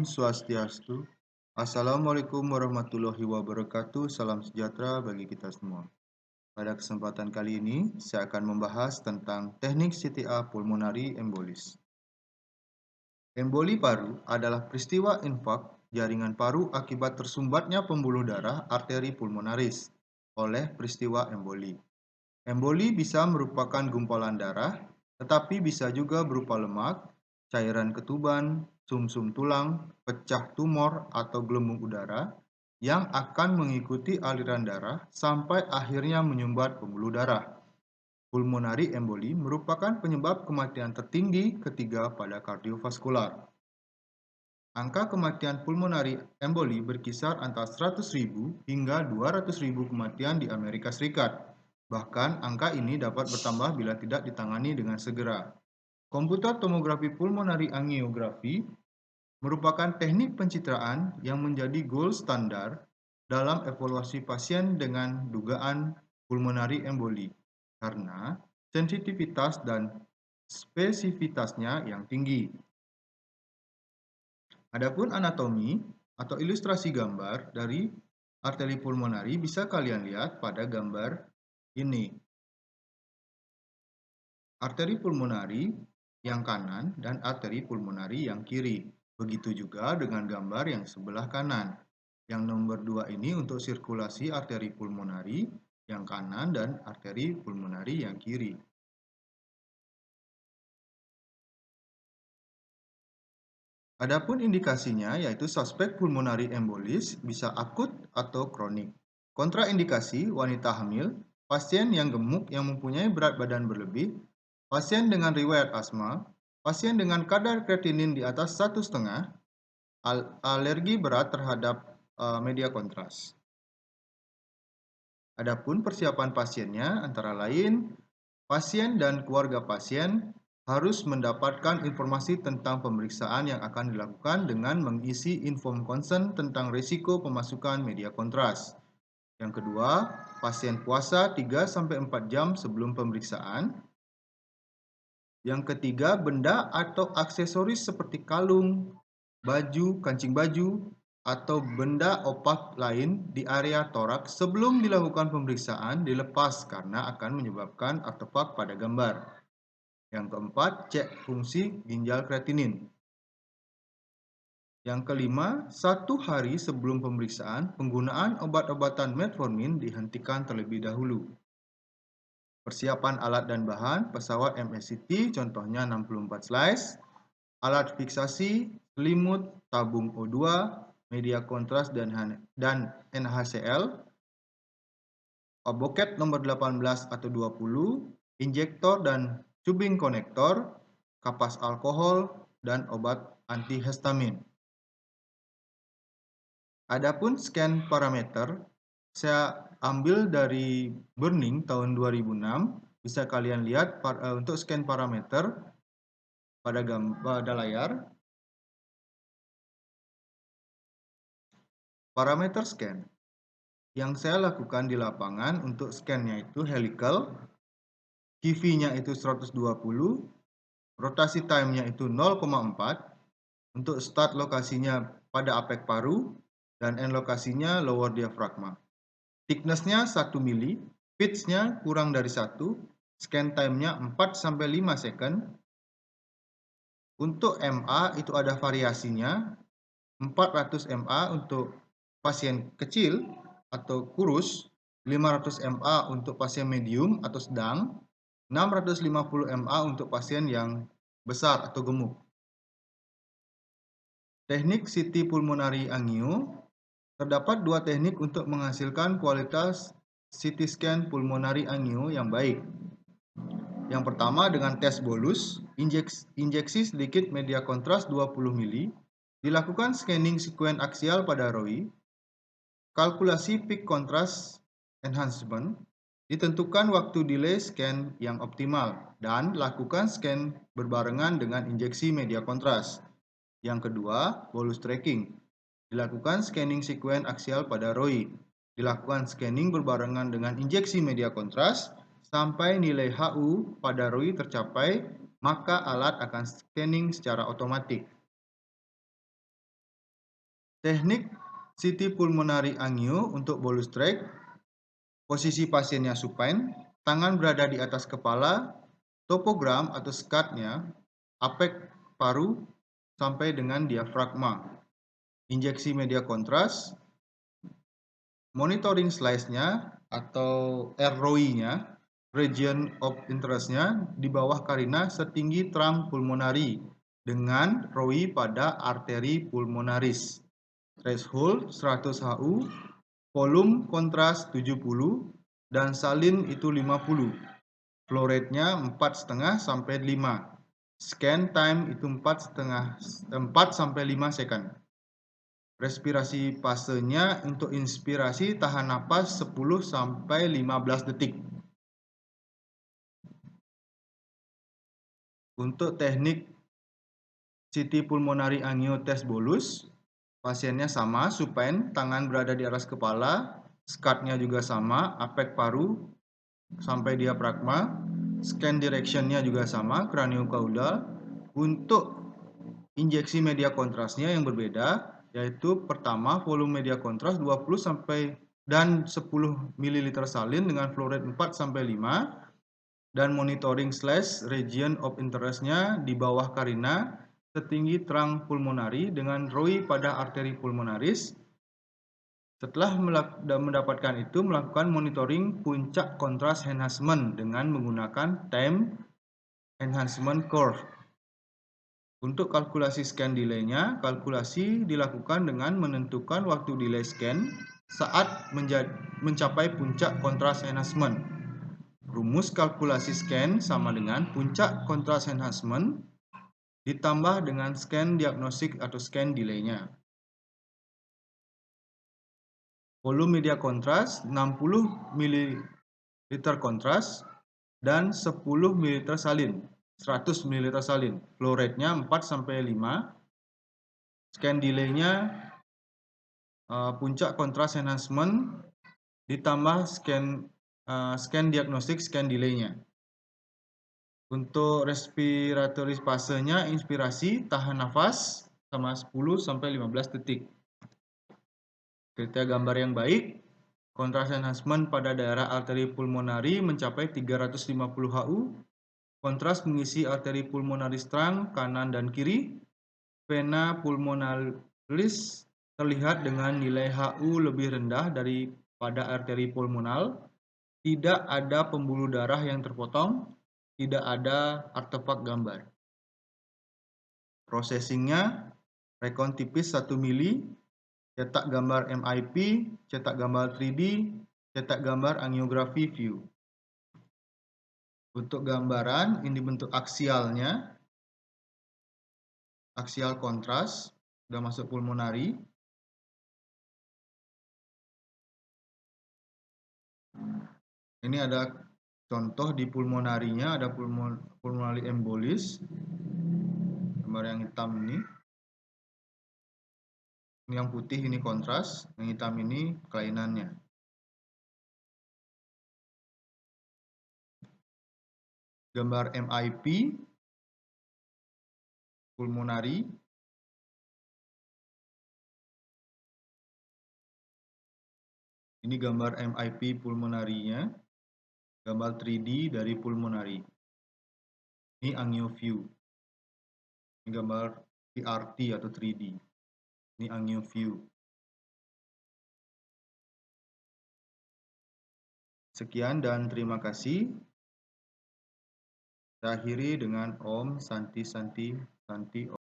Om Swastiastu. Assalamualaikum warahmatullahi wabarakatuh. Salam sejahtera bagi kita semua. Pada kesempatan kali ini, saya akan membahas tentang teknik CTA pulmonari embolis. Emboli paru adalah peristiwa infak jaringan paru akibat tersumbatnya pembuluh darah arteri pulmonaris oleh peristiwa emboli. Emboli bisa merupakan gumpalan darah, tetapi bisa juga berupa lemak, cairan ketuban, sumsum tulang, pecah tumor, atau gelembung udara yang akan mengikuti aliran darah sampai akhirnya menyumbat pembuluh darah. Pulmonari emboli merupakan penyebab kematian tertinggi ketiga pada kardiovaskular. Angka kematian pulmonari emboli berkisar antara 100.000 hingga 200.000 kematian di Amerika Serikat. Bahkan angka ini dapat bertambah bila tidak ditangani dengan segera. Komputer tomografi pulmonari angiografi merupakan teknik pencitraan yang menjadi gold standar dalam evaluasi pasien dengan dugaan pulmonari emboli karena sensitivitas dan spesifitasnya yang tinggi. Adapun anatomi atau ilustrasi gambar dari arteri pulmonari bisa kalian lihat pada gambar ini. Arteri pulmonari yang kanan dan arteri pulmonari yang kiri. Begitu juga dengan gambar yang sebelah kanan. Yang nomor 2 ini untuk sirkulasi arteri pulmonari yang kanan dan arteri pulmonari yang kiri. Adapun indikasinya yaitu suspek pulmonari embolis bisa akut atau kronik. Kontraindikasi wanita hamil, pasien yang gemuk yang mempunyai berat badan berlebih, pasien dengan riwayat asma, pasien dengan kadar kreatinin di atas 1,5, alergi berat terhadap media kontras. Adapun persiapan pasiennya antara lain pasien dan keluarga pasien harus mendapatkan informasi tentang pemeriksaan yang akan dilakukan dengan mengisi inform consent tentang risiko pemasukan media kontras. Yang kedua, pasien puasa 3-4 jam sebelum pemeriksaan. Yang ketiga, benda atau aksesoris seperti kalung, baju, kancing baju, atau benda opak lain di area toraks sebelum dilakukan pemeriksaan dilepas karena akan menyebabkan artefak pada gambar. Yang keempat, cek fungsi ginjal kreatinin. Yang kelima, 1 hari sebelum pemeriksaan, penggunaan obat-obatan metformin dihentikan terlebih dahulu. Persiapan alat dan bahan, pesawat MSCT contohnya 64 slice, alat fiksasi, selimut, tabung O2, media kontras dan NaCl, boket nomor 18 atau 20, injektor dan tubing konektor, kapas alkohol, dan obat antihistamin. Adapun scan parameter, saya ambil dari Burning tahun 2006. Bisa kalian lihat untuk scan parameter pada layar. Parameter scan yang saya lakukan di lapangan untuk scan-nya itu helical, QV-nya itu 120, rotasi time-nya itu 0,4, untuk start lokasinya pada apek paru, dan end lokasinya lower diaphragma. Thickness-nya 1 mili, pitch-nya kurang dari 1, scan time-nya 4-5 second. Untuk MA itu ada variasinya, 400 MA untuk pasien kecil atau kurus, 500 MA untuk pasien medium atau sedang, 650 MA untuk pasien yang besar atau gemuk. Teknik CT pulmonari angio, terdapat 2 teknik untuk menghasilkan kualitas CT scan pulmonari angio yang baik. Yang pertama dengan tes bolus, injeksi sedikit media kontras 20 mili, dilakukan scanning sekuen aksial pada ROI, kalkulasi peak contrast enhancement, ditentukan waktu delay scan yang optimal, dan lakukan scan berbarengan dengan injeksi media kontras. Yang kedua, bolus tracking. Dilakukan scanning sekuen aksial pada ROI. Dilakukan scanning berbarengan dengan injeksi media kontras sampai nilai HU pada ROI tercapai, maka alat akan scanning secara otomatis. Teknik CT pulmonary angio untuk bolus tract, posisi pasiennya supine, tangan berada di atas kepala, topogram atau SCAT-nya, apek paru sampai dengan diafragma, injeksi media kontras, monitoring slice-nya atau ROI-nya, region of interest-nya di bawah karina setinggi trunk pulmonari dengan ROI pada arteri pulmonaris. Threshold 100 HU, volume kontras 70 dan salin itu 50. Flow rate-nya 4,5 sampai 5. Scan time itu 4 sampai 5 second. Respirasi fasenya untuk inspirasi tahan napas 10 sampai 15 detik. Untuk teknik CT pulmonary angio test bolus, pasiennya sama, supine, tangan berada di atas kepala, SCAT-nya juga sama, apek paru sampai diafragma, scan direction-nya juga sama, craniocaudal. Untuk injeksi media kontrasnya yang berbeda, yaitu pertama volume media kontras 20 sampai dan 10 ml salin dengan flow rate 4 sampai 5 dan monitoring / region of interest-nya di bawah karina setinggi trunk pulmonari dengan ROI pada arteri pulmonaris. Setelah mendapatkan itu, melakukan monitoring puncak kontras enhancement dengan menggunakan time enhancement curve. Untuk kalkulasi scan delay-nya, kalkulasi dilakukan dengan menentukan waktu delay scan saat mencapai puncak kontras enhancement. Rumus kalkulasi scan sama dengan puncak kontras enhancement ditambah dengan scan diagnostik atau scan delay-nya. Volume media kontras 60 ml kontras dan 10 ml salin, 100 ml salin. Flow rate-nya 4 sampai 5. Scan delay-nya puncak kontras enhancement ditambah scan diagnostik scan delay-nya. Untuk respiratory fasenya, inspirasi tahan nafas sama 10 sampai 15 detik. Kriteria gambar yang baik, kontras enhancement pada daerah arteri pulmonari mencapai 350 HU, kontras mengisi arteri pulmonaris trunk kanan dan kiri, vena pulmonalis terlihat dengan nilai HU lebih rendah daripada arteri pulmonal, tidak ada pembuluh darah yang terpotong, tidak ada artefak gambar. Processingnya, rekon tipis 1 mili, cetak gambar MIP, cetak gambar 3D, cetak gambar angiografi view. Untuk gambaran, ini bentuk aksialnya, aksial kontras, sudah masuk pulmonari. Ini ada contoh di pulmonarinya, ada pulmonari embolis, gambar yang hitam ini. Ini yang putih ini kontras, yang hitam ini kelainannya. Gambar MIP pulmonari. Ini gambar MIP pulmonarinya, gambar 3D dari pulmonari. Ini angio view. Ini gambar PRT atau 3D. Ini angio view. Sekian dan terima kasih. Saya akhiri dengan Om Santi Santi Santi Om.